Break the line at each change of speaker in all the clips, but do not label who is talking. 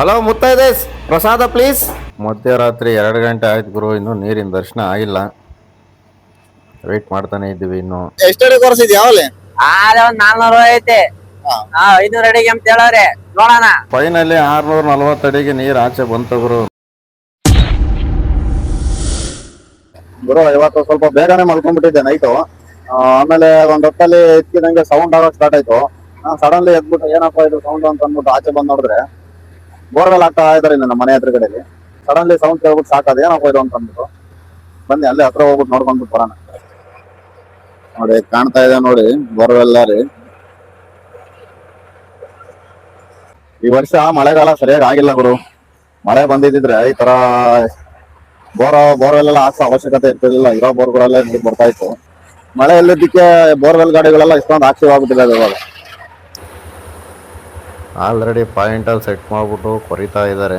Hello ಮುತ್ತೈದೇಸ್, ಪ್ರಸಾದ please. ಮಧ್ಯರಾತ್ರಿ 2 ಗಂಟೆ ಆಯ್ತು ಗುರು, ಇನ್ನು ನೀರಿನ ದರ್ಶನ ಆಗಿಲ್ಲ. ವೇಟ್ ಮಾಡ್ತಾನೆ ಇದ್ದೀವಿ ಇನ್ನು.
ಎಷ್ಟಡಿ ಕೊರ್ಸಿದ್ ಯಾವಲೆ?
ಒಂದ್ 400 ಐತೆ. 500 ಅಡಿಗೆ ಅಂತ ಹೇಳವ್ರೆ, ನೋಡೋಣ.
ಫೈನಲಿ 640 ಅಡಿಗೆ ನೀರ್ ಆಚೆ ಬಂತು ಗುರು.
ಇವತ್ತು ಸ್ವಲ್ಪ ಬೇಗನೆ ಮಲ್ಕೊಂಡ್ಬಿಟ್ಟಿದ್ದೆ ನೈಟು. ಆಮೇಲೆ ಒಂದ್ ಹೊತ್ತಲ್ಲಿ ಎತ್ಕಿದಂಗೆ ಸೌಂಡ್ ಆಗೋಕ್ ಸ್ಟಾರ್ಟ್ ಆಯ್ತು. ಸಡನ್ಲಿ ಎದ್ಬಿಟ್ಟು ಏನಪ್ಪಾ ಇದು ಸೌಂಡ್ ಅಂತ ಅಂದ್ಬಿಟ್ಟು ಆಚೆ ಬಂದ್ ನೋಡಿದ್ರೆ ಬೋರ್ವೆಲ್ ಆಗ್ತಾ ಇದಾರೆ ನಮ್ಮ ಮನೆ ಎದುರುಗಡೆಯಲ್ಲಿ. ಸಡನ್ಲಿ ಸೌಂಡ್ ಕೇಳ್ಬಿಟ್ಟು ಸಾಕಾದ ಏನಪ್ಪ ಇದು ಅಂತ ಅಂದ್ಬಿಟ್ಟು ಬನ್ನಿ ಅಲ್ಲೇ ಹತ್ರ ಹೋಗ್ಬಿಟ್ಟು ನೋಡ್ಕೊಂಡ್ಬಿಟ್ಟು ಬರೋಣ. ನೋಡಿ ಕಾಣ್ತಾ ಇದೆ ನೋಡಿ ಬೋರ್ವೆಲ್ ರೀ. ಈ ವರ್ಷ ಮಳೆಗಾಲ ಸರಿಯಾಗಿ ಆಗಿಲ್ಲ ಗುರು. ಮಳೆ ಬಂದಿದ್ರೆ ಈ ತರ ಬೋರ್ವೆಲ್ ಎಲ್ಲ ಹಾಕೋ ಅವಶ್ಯಕತೆ ಇರ್ತಿರ್ಲಿಲ್ಲ. ಇರೋ ಬೋರ್ಗಳಲ್ಲೇ ನೀರು ಬರ್ತಾ ಇತ್ತು. ಮಳೆ ಇಲ್ಲದಕ್ಕೆ ಬೋರ್ವೆಲ್ ಗಾಡಿಗಳೆಲ್ಲ ಇಷ್ಟೊಂದು ಆಕ್ಟಿವ್ ಆಗ್ಬಿಟ್ಟಿದೆ ಇವಾಗ.
ಆಲ್ರೆಡಿ ಪಾಯಿಂಟಲ್ಲಿ ಸೆಟ್ ಮಾಡಿಬಿಟ್ಟು ಕೊರಿತಾ ಇದ್ದಾರೆ.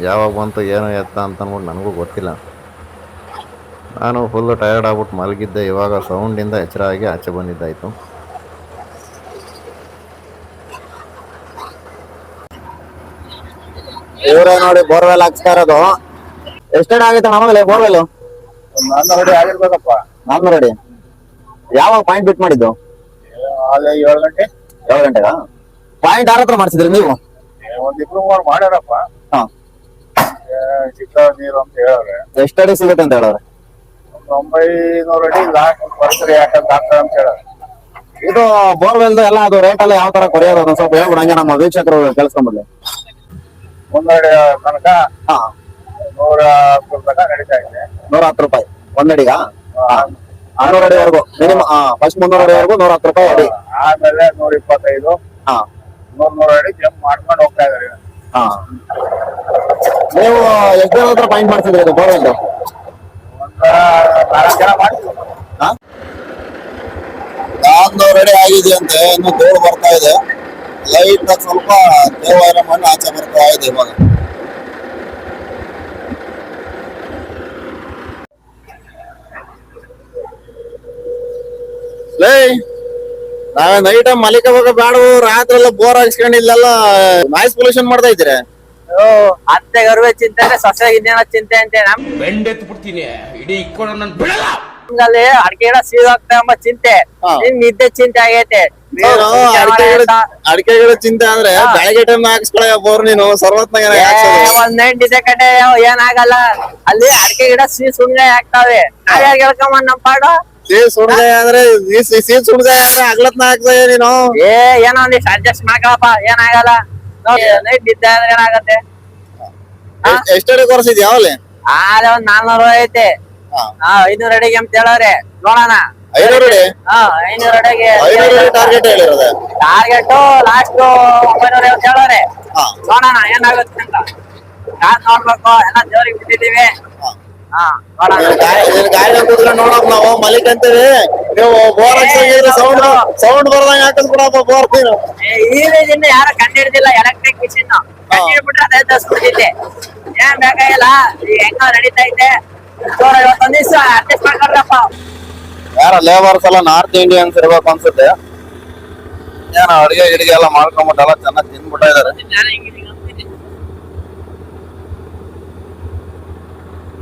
ಯಾವಾಗ ಬಂತು ಏನು ಎತ್ತ ಅಂತ ಅಂದ್ಬಿಟ್ಟು ನನಗೂ ಗೊತ್ತಿಲ್ಲ. ನಾನು ಫುಲ್ಲು ಟಯರ್ಡ್ ಆಗ್ಬಿಟ್ಟು ಮಲಗಿದ್ದೆ. ಇವಾಗ ಸೌಂಡಿಂದ ಎಚ್ಚರ ಆಗಿ ಆಚೆ ಬಂದಿದ್ದಾಯಿತು.
ಇವರೇ ನೋಡಿ ಬೋರ್ವೆಲ್ ಹಾಕ್ಸ್ತಾ ಇರೋದು. ಎಷ್ಟಡಿ ಆಗೈತೆ ನಮ್ಮಲ್ಲಿ ಬೋರ್ವೆಲ್? 400 ಅಡಿ ಆಗಿರ್ಬೇಕಪ್ಪ. 400 ಅಡಿ. ಯಾವಾಗ ಪಾಯಿಂಟ್ ಬಿಟ್ ಮಾಡಿದ್ದು? 7 ಗಂಟೆ. 7 ಗಂಟೆಗಾ? ಪಾಯಿಂಟ್ ಯಾರ ಹತ್ರ ಮಾಡಿಸಿದ್ರಿ ನೀವು? ಒಂದಿಬ್ರು ಮಾಡ್ಯಾರಪ್ಪ. ಸಿಕ್ಕ ನೀರು ಅಂತ ಹೇಳವ್ರೆ. ಎಷ್ಟಡಿ ಸಿಗುತ್ತೆ ಅಂತ ಹೇಳವ್ರೆ? 900 ಅಡಿ ಲಾಸ್ಟ್ ಬರ್ಸರಿ ಯಾಕಂತ ಆಗ್ತದೆ ಅಂತ ಹೇಳವ್ರೆ. ಇದು ಬೋರ್ವೆಲ್ ಎಲ್ಲ ಅದು ರೇಟ್ ಎಲ್ಲ ಯಾವ ತರ ಕೊರೆಯೋದು ಅದನ್ನ ಸ್ವಲ್ಪ ಹೇಳ್ಬಿಡ, ಹಂಗೆ ನಮ್ಮ ವೀಕ್ಷಕರು ಕೇಳಿಸ್ಕೊಂಡ್ಬಿಡ್ಲಿ. 100 ಅಡಿ ತನಕ 110 ತನಕ ನಡೀತಾ ಇದೆ. 110 ರೂಪಾಯಿ ಒಂದಡಿಗ? 600 ಅಡಿವರೆಗೂ ಮಿನಿಮಮ್. ಫಸ್ಟ್ 300 ಅಡಿವರೆಗೂ 110 ರೂಪಾಯಿ ಅಡಿ. ಆಮೇಲೆ 125, 100 ಅಡಿ ಜಂಪ್ ಮಾಡ್ಕೊಂಡು ಹೋಗ್ತಾ ಇದಾರೆ. ನೀವು ಎಷ್ಟು ಜನ ಹತ್ರ ಪಾಯಿಂಟ್ ಮಾಡ್ತಿದ್ರಿ ಇದು ಬೋರ್ವೆಲ್? 4 ಜನ ಮಾಡ್ತೀವಿ. 400 ಅಡಿ ಆಗಿದೆಯಂತೆ. ಇನ್ನು ಧೂಳು ಬರ್ತಾ ಇದೆ. ಲೈಟ್ ಸ್ವಲ್ಪ ದೇವಾರ ಮಣ್ಣು ಆಚೆ ಬರ್ತಾ ಇದೆ ಇವಾಗ. ನಾವೇ ನೈಟ್ ಮಲಿಕೋಬೇಕು ಬೇಡ, ರಾತ್ರಿ ಎಲ್ಲ ಬೋರ್ ಹಾಕ್ಸ್ಕೊಂಡು ಇಲ್ಲೆಲ್ಲ ನಾಯ್ಸ್ ಪೊಲ್ಯೂಷನ್ ಮಾಡ್ತಾ ಇದ್ದೀರಿ.
ಅತ್ತೆ ಗರ್ವೇ ಚಿಂತೆ ಅಂದ್ರೆ ಸೊಸೆಗೆ ಇನ್ನೇನೋ ಚಿಂತೆ ಅಂತೆ.
ಬೆಂಡೆತ್ತು ಬಿಡ್ತೀನಿ ಇಡೀ ಇಕ್ಕೊಂಡು ನನ್ ಬಿಡಲ್ಲ.
ನಮ್ಗಲ್ಲಿ ಅಡಿಕೆ ಗಿಡ ಸೀದೋಗ್ತಾ ಎಂಬ ಚಿಂತೆ, ನಿದ್ದೆ ಚಿಂತೆ ಆಗೈತೆ.
ಅಡಿಕೆ ಗಿಡ ಚಿಂತೆ ಅಂದ್ರೆ ಬೆಳಗ್ಗೆ ಟೈಮ್ ಹಾಕ್ಸ್ಕೊಳ ಬೋರ್ ನೀನು ಸರ್ವತ್ನಾಗ
ಒಂದ್ ನೈಟ್ ನಿದ್ದೆ ಕಡೆ ಏನಾಗಲ್ಲ. ಅಲ್ಲಿ ಅಡಿಕೆ ಗಿಡ ಸುಣ್ಗಾಯಿ ಆಗ್ತಾವೆ. ನಾವ್ಯಾರು ಹೇಳ್ಕೊಂಬ ನಮ್ ಪಾಡು.
ಸುಣ್ಗಾಯಿ ಅಂದ್ರೆ ಸುಣ್ಗಾಯಿ ಅಂದ್ರೆ ಅಗ್ಲತ್ನ ಹಾಕ್ತಾಯ ನೀನು.
ಏನೋ ಒಂದಿಷ್ಟು ಅಡ್ಜಸ್ಟ್ ಮಾಡ್ಕೊಳಪ್ಪ, ಏನಾಗಲ್ಲ. ನೈಟ್ ನಿದ್ದೆ ಅಂದ್ರೆ ಏನಾಗತ್ತೆ.
ಎಷ್ಟಡಿ ಕೊರ್ಸಿದ್ ಯಾವಲೆ?
ಒಂದ್ 400 ಐತೆ. 500 ಅಡಿಗೆ ಅಂತ ಹೇಳವ್ರೆ, ನೋಡೋಣ.
500 ಅಡಿ?
500 ಅಡಿಗೆ
ಟಾರ್ಗೆಟ್ ಹೇಳಿರೋದೆ.
ಟಾರ್ಗೆಟ್ ಲಾಸ್ಟ್ 900 ಅಂತ ಹೇಳವ್ರೆ, ನೋಡೋಣ ಏನಾಗುತ್ತೆ ಅಂತ. ಯಾರು ನೋಡ್ಬೇಕು, ಎಲ್ಲ ದೇವ್ರಿಗೆ ಬಿಟ್ಟಿದೀವಿ.
ಗಾಡಿ ಕೂತ್ಕೊಂಡು ನೋಡಕ್ ನಾವು ಮಲಿಕ್ ಅಂತೀವಿ. ನೀವು ಬೋರ್ ಹಾಕ್ಸಿದ್ರೆ ಸೌಂಡ್ ಬರ್ದಂಗ ಹಾಕದ್ ಬಿಡಪ್ಪ ಬೋರ್.
ಈ ರೀತಿಯಿಂದ ಯಾರು ಕಂಡು ಹಿಡಿದಿಲ್ಲ ಎಲೆಕ್ಟ್ರಿಕ್ ಮಿಷಿನ್. ಕಂಡು ಹಿಡ್ಬಿಟ್ರೆ ಅದೇ ದಸ್ಬಿಟ್ಟಿದ್ದೆ. ಏನ್ ಬೇಕಾಗಿಲ್ಲ, ಈಗ ಹೆಂಗ ನಡೀತಾ ಇದೆ. 150 ದಿವಸ ಅಡ್ಜಸ್ಟ್ ಮಾಡ್ಕೊಳ್ರಪ್ಪ.
ಯಾರ ಲೇಬರ್ಸ್ ಎಲ್ಲ ನಾರ್ತ್ ಇಂಡಿಯನ್ಸ್ ಇರ್ಬೇಕು ಅನ್ಸುತ್ತೆ. ಏನ ಅಡಿಗೆ ಗಿಡಿಗೆ ಎಲ್ಲ ಮಾಡ್ಕೊಂಬಿಟ್ಟು ಎಲ್ಲ ಚೆನ್ನಾಗಿ ತಿನ್ಬಿಟ್ಟ ಇದಾರೆ.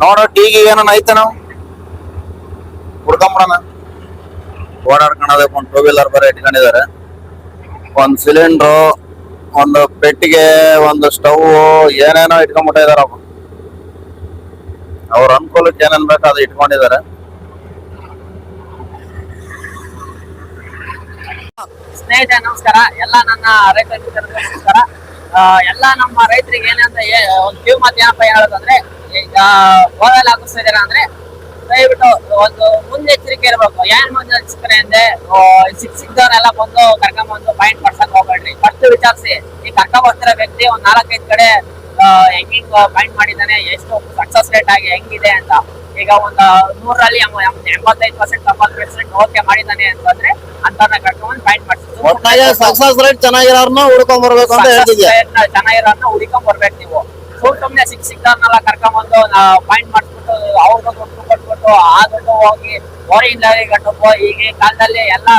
ನೋಡೋ ಟೀಗಿ ಏನೋ ಐತೆ, ನಾವು ಕುಡ್ಕೊಂಬಿಡೋಣ. ಓಡಾಡ್ಕೊಳೋದಕ್ಕೆ ಒಂದು 2 ವೀಲರ್ ಬರ ಇಟ್ಕೊಂಡಿದ್ದಾರೆ. ಒಂದ್ ಸಿಲಿಂಡ್ರು, ಒಂದು ಪೆಟ್ಟಿಗೆ, ಒಂದು ಸ್ಟವ್, ಏನೇನೋ ಇಟ್ಕೊಂಡ್ಬಿಟ್ಟ ಇದಾರಪ್ಪ. ಅವ್ರ ಅನುಕೂಲಕ್ಕೆ ಏನೇನ್ ಬೇಕೋ ಅದು ಇಟ್ಕೊಂಡಿದ್ದಾರೆ.
ಸ್ನೇಹಿತರೆ ನಮಸ್ಕಾರ. ಎಲ್ಲ ನನ್ನ ರೈತ ನಮಸ್ಕಾರ. ಎಲ್ಲ ನಮ್ಮ ರೈತರಿಗೆ ಏನಂತ ಒಂದು ಕಿವಿ ಮಾತು ಏನಪ್ಪ ಹೇಳೋದಂದ್ರೆ, ಈಗ ಬೋರ್ವೆಲ್ ಹಾಕಿಸ್ತಿದ್ದೀರಾ ಅಂದ್ರೆ ದಯವಿಟ್ಟು ಒಂದು ಮುನ್ನೆಚ್ಚರಿಕೆ ಇರ್ಬೇಕು. ಏನ್ ಮುನ್ನೆಚ್ಚರಿಕೆ ಅಂದ್ರೆ, ಸಿಕ್ದವ್ರೆಲ್ಲ ಬಂದು ಕರ್ಕೊಂಡ್ಬಂದು ಪಾಯಿಂಟ್ ಮಾಡ್ಸಕ್ ಹೋಗ್ಬೇಡ್ರಿ. ಫಸ್ಟ್ ವಿಚಾರಿಸಿ, ಈ ಕರ್ಕೊಂಡ್ ಬರ್ತಿರೋ ವ್ಯಕ್ತಿ ಒಂದ್ 4-5 ಕಡೆ ಹೆಂಗ್ ಪಾಯಿಂಟ್ ಮಾಡಿದ್ದಾನೆ, ಎಷ್ಟು ಸಕ್ಸಸ್ ರೇಟ್ ಆಗಿ ಹೆಂಗಿದೆ ಅಂತ. ಈಗ ಒಂದು 100ರಲ್ಲಿ 85%, 90% ಓಕೆ ಮಾಡಿದ್ದಾನೆ ಅಂತಂದ್ರೆ ಅಂತವ್ರನ್ನ ಕರ್ಕೊಂಡ್ ಪಾಯಿಂಟ್ ಮಾಡ್ಸಿ
ಸಕ್ಸಸ್ ರೇಟ್ ಚೆನ್ನಾಗಿರೋರ್ನ ಹುಡ್ಕೊಂಡ್ ಬರ್ಬೇಕು ಅಂತ ಹೇಳ್ತಿದ್ಯಾ?
ಚೆನ್ನಾಗಿರೋರ್ನ ಹುಡ್ಕೊಂಡ್ ಬರ್ಬೇಕು ನೀವು. ಸುಮ್ನೆ ಸಿಕ್ದವ್ರನ್ನೆಲ್ಲ ಕರ್ಕೊಂಡ್ಬಂದು ಪಾಯಿಂಟ್ ಮಾಡಿಸ್ಬಿಟ್ಟು ಅವ್ರಿಗೂ ದುಡ್ಡು ಕೊಟ್ಬಿಟ್ಟು ಆ ದುಡ್ಡು ಹೋಗಿ ಬೋರಿಂಗ್ ಗಂಟು ಈಗಿನ ಕಾಲದಲ್ಲಿ ಎಲ್ಲ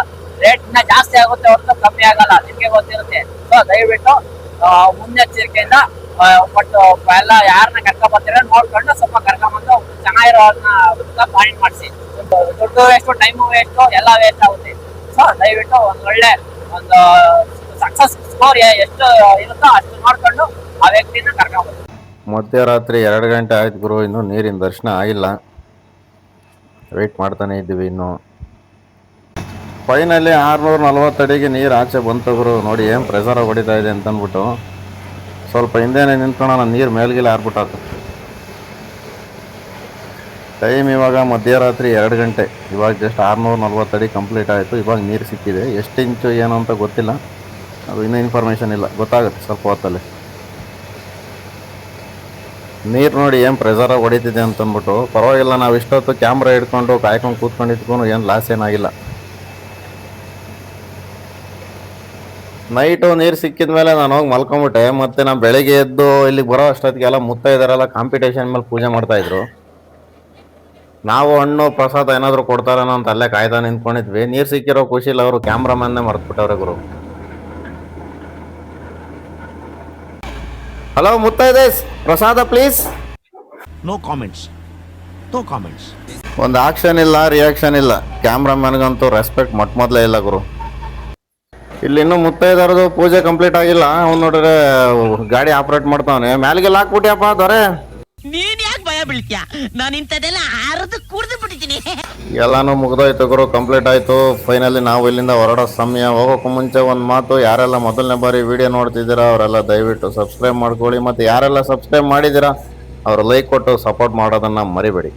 ರೇಟ್ ಇನ್ನ ಜಾಸ್ತಿ ಆಗುತ್ತೆ ಹೊರತು ಕಮ್ಮಿ ಆಗಲ್ಲ, ನಿಮ್ಗೆ ಗೊತ್ತಿರುತ್ತೆ. ಸೊ ದಯವಿಟ್ಟು ಮುನ್ನೆಚ್ಚರಿಕೆಯಿಂದ ಬಟ್ ಎಲ್ಲ ಯಾರನ್ನ ಕರ್ಕೊಂಡ್ ಬರ್ತೀರ ನೋಡ್ಕೊಂಡು ಸ್ವಲ್ಪ ಕರ್ಕೊಂಡ್ಬಂದು ಚೆನ್ನಾಗಿರೋದನ್ನ ಪಾಯಿಂಟ್ ಮಾಡಿಸಿ. ದುಡ್ಡು ವೇಸ್ಟ್, ಟೈಮು ವೇಸ್ಟ್, ಎಲ್ಲ ವೇಸ್ಟ್ ಆಗುತ್ತೆ. ಸೊ ದಯವಿಟ್ಟು ಒಂದು ಸಕ್ಸಸ್ ಸ್ಕೋರ್ ಎಷ್ಟು ಇರುತ್ತೋ ಅಷ್ಟು ನೋಡ್ಕೊಂಡು ಆ ವ್ಯಕ್ತಿನ ಕರ್ಕೊಂಡ್ಬರ್ತೀವಿ.
ಮಧ್ಯರಾತ್ರಿ 2 ಗಂಟೆ ಆಯ್ತು ಗುರು, ಇನ್ನೂ ನೀರಿನ ದರ್ಶನ ಆಗಿಲ್ಲ. ವೆಯ್ಟ್ ಮಾಡ್ತಾನೆ ಇದ್ದೀವಿ. ಇನ್ನು ಫೈನಲಿ 640 ಅಡಿಗೆ ನೀರು ಆಚೆ ಬಂತು ಗುರು. ನೋಡಿ ಏನು ಪ್ರೆಸರ್ ಹೊಡಿತಾ ಇದೆ ಅಂತಂದ್ಬಿಟ್ಟು ಸ್ವಲ್ಪ ಹಿಂದೆನೇ ನಿಂತ್ಕೊಂಡು ನೀರು ಮೇಲ್ಗಿಲ್ಲ ಆರ್ಬಿಟ್ಟಾತು. ಟೈಮ್ ಇವಾಗ ಮಧ್ಯರಾತ್ರಿ 2 ಗಂಟೆ. ಇವಾಗ ಜಸ್ಟ್ 640 ಅಡಿ ಕಂಪ್ಲೀಟ್ ಆಯಿತು. ಇವಾಗ ನೀರು ಸಿಕ್ಕಿದೆ. ಎಷ್ಟು ಇಂಚು ಏನು ಅಂತ ಗೊತ್ತಿಲ್ಲ, ಅದು ಇನ್ನೂ ಇನ್ಫಾರ್ಮೇಷನ್ ಇಲ್ಲ, ಗೊತ್ತಾಗುತ್ತೆ ಸ್ವಲ್ಪ ಹೊತ್ತಲ್ಲಿ. ನೀರು ನೋಡಿ ಏನು ಪ್ರೆಸರ್ ಹೊಡಿತಿದೆ ಅಂತಂದ್ಬಿಟ್ಟು. ಪರವಾಗಿಲ್ಲ, ನಾವು ಇಷ್ಟೊತ್ತು ಕ್ಯಾಮ್ರಾ ಹಿಡ್ಕೊಂಡು ಕಾಯ್ಕೊಂಡು ಕೂತ್ಕೊಂಡಿದ್ಕೊಂಡು ಏನು ಲಾಸ್ ಏನಾಗಿಲ್ಲ. ನೈಟು ನೀರು ಸಿಕ್ಕಿದ ಮೇಲೆ ನಾನು ಹೋಗಿ ಮಲ್ಕೊಂಬಿಟ್ಟೆ. ಮತ್ತು ನಾನು ಬೆಳಗ್ಗೆ ಎದ್ದು ಇಲ್ಲಿಗೆ ಬರೋ ಅಷ್ಟೊತ್ತಿಗೆಲ್ಲ ಮುತ್ತೈದರೆಲ್ಲ ಕಾಂಪಿಟೇಷನ್ ಮೇಲೆ ಪೂಜೆ ಮಾಡ್ತಾಯಿದ್ರು. ನಾವು ಹಣ್ಣು ಪ್ರಸಾದ ಏನಾದರೂ ಕೊಡ್ತಾರೇನೋ ಅಂತ ಅಲ್ಲೇ ಕಾಯ್ತಾ ನಿಂತ್ಕೊಂಡಿದ್ವಿ. ನೀರು ಸಿಕ್ಕಿರೋ ಖುಷಿಲ್ಲ ಅವರು ಕ್ಯಾಮ್ರಾಮನ್ನೇ ಮರ್ತ್ಬಿಟ್ಟವ್ರೆ ಗುರು. ಹಲೋ ಮುತ್ತೈದೇಸ್, ಪ್ರಸಾದ please.
No comments. No comments.
ಒಂದು ಆಕ್ಷನ್ ಇಲ್ಲ, ರಿಯಾಕ್ಷನ್ ಇಲ್ಲ. ಕ್ಯಾಮ್ರಾಮನ್ಗಂತೂ ರೆಸ್ಪೆಕ್ಟ್ ಮೊದಲೇ ಇಲ್ಲ ಗುರು. ಇಲ್ಲಿ ಇನ್ನೂ ಮುತ್ತೈದರದು ಪೂಜೆ ಕಂಪ್ಲೀಟ್ ಆಗಿಲ್ಲ. ಅವ್ನು ನೋಡ್ರೆ ಗಾಡಿ ಆಪ್ರೇಟ್ ಮಾಡ್ತಾವನೆ. ಮ್ಯಾಲಿಗೆಲ್ಲ ಹಾಕ್ಬಿಟ್ಯಪ್ಪ ದೊರೆ.
ನೀನ್ ಯಾಕೆ ಭಯ ಬೀಳ್ತೀಯ? ನಾನು ಇಂಥದ್ದೆಲ್ಲ ಅರ್ದು ಕುಡ್ದು ಬಿಟ್ಟಿದ್ದೀನಿ.
ಎಲ್ಲಾನು ಮುಗ್ದೋಯ್ತು ಗುರು, ಕಂಪ್ಲೀಟ್ ಆಯಿತು. ಫೈನಲಿ ನಾವು ಇಲ್ಲಿಂದ ಹೊರಡೋ ಸಮಯ. ಹೋಗೋಕ್ಕೂ ಮುಂಚೆ ಒಂದು ಮಾತು, ಯಾರೆಲ್ಲ ಮೊದಲನೇ ಬಾರಿ ವಿಡಿಯೋ ನೋಡ್ತಿದ್ದೀರಾ ಅವರೆಲ್ಲ ದಯವಿಟ್ಟು ಸಬ್ಸ್ಕ್ರೈಬ್ ಮಾಡ್ಕೊಳ್ಳಿ. ಮತ್ತು ಯಾರೆಲ್ಲ ಸಬ್ಸ್ಕ್ರೈಬ್ ಮಾಡಿದ್ದೀರಾ ಅವರು ಲೈಕ್ ಕೊಟ್ಟು ಸಪೋರ್ಟ್ ಮಾಡೋದನ್ನು ಮರಿಬೇಡಿ.